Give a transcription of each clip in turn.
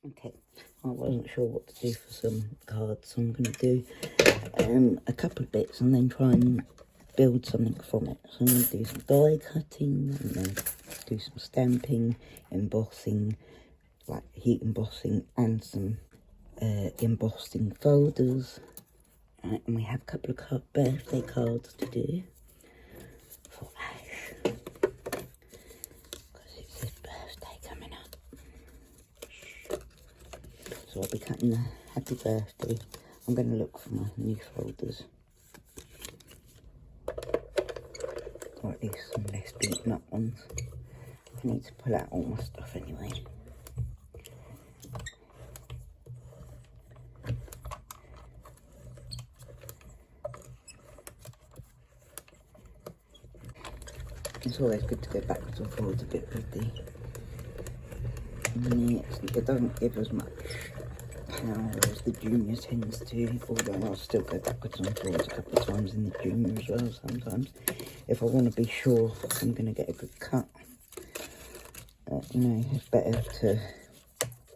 Okay, I wasn't sure what to do for some cards, so I'm going to do a couple of bits and then try and build something from it. So I'm going to do some die cutting and then do some stamping, embossing, like heat embossing, and some embossing folders. Right, and we have a couple of birthday cards to do for Ash, because it's his birthday coming up. So I'll be cutting the happy birthday. I'm going to look for my new folders, or at least some less beaten up ones. I need to pull out all my stuff anyway. It's always good to go backwards and forwards a bit with the minutes. It doesn't give as much power as the Junior tends to, although I'll still go backwards and forwards a couple of times in the Junior as well sometimes, if I want to be sure I'm going to get a good cut. You know, it's better to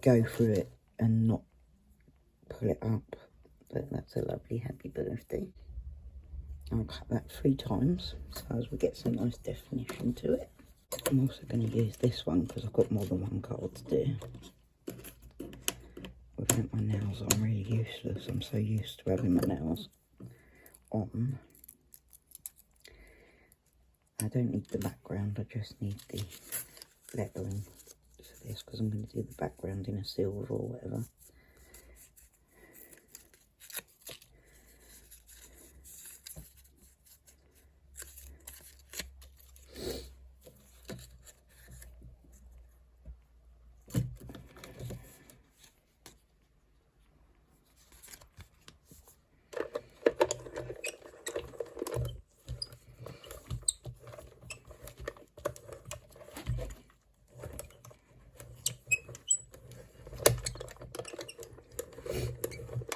go through it and not pull it up. But that's a lovely happy birthday. I'll cut that 3 times so as we get some nice definition to it. I'm also going to use this one because I've got more than one card to do. Without my nails I'm really useless. I'm so used to having my nails on. I don't need the background, I just need the lettering for this because I'm going to do the background in a silver or whatever.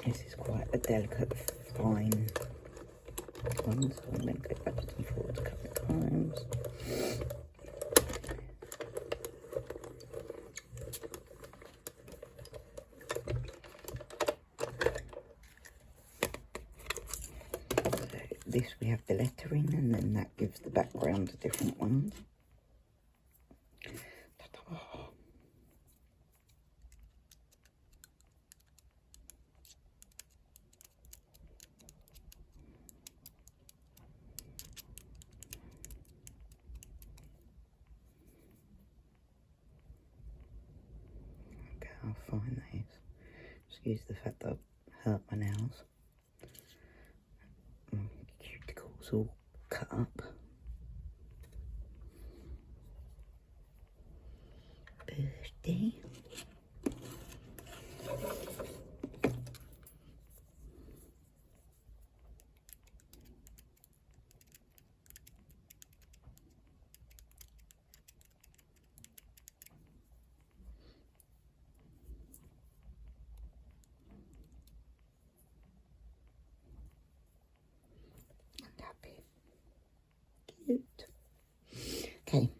This is quite a delicate, fine one, so I'm going to go backwards and forwards a couple of times. So this we have the lettering, and then that gives the background a different one. How fine that is. Excuse the fact that I've hurt my nails. My cuticles all cut up. Birthday. Happy. Cute. Okay.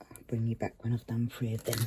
I'll bring you back when I've done 3 of them.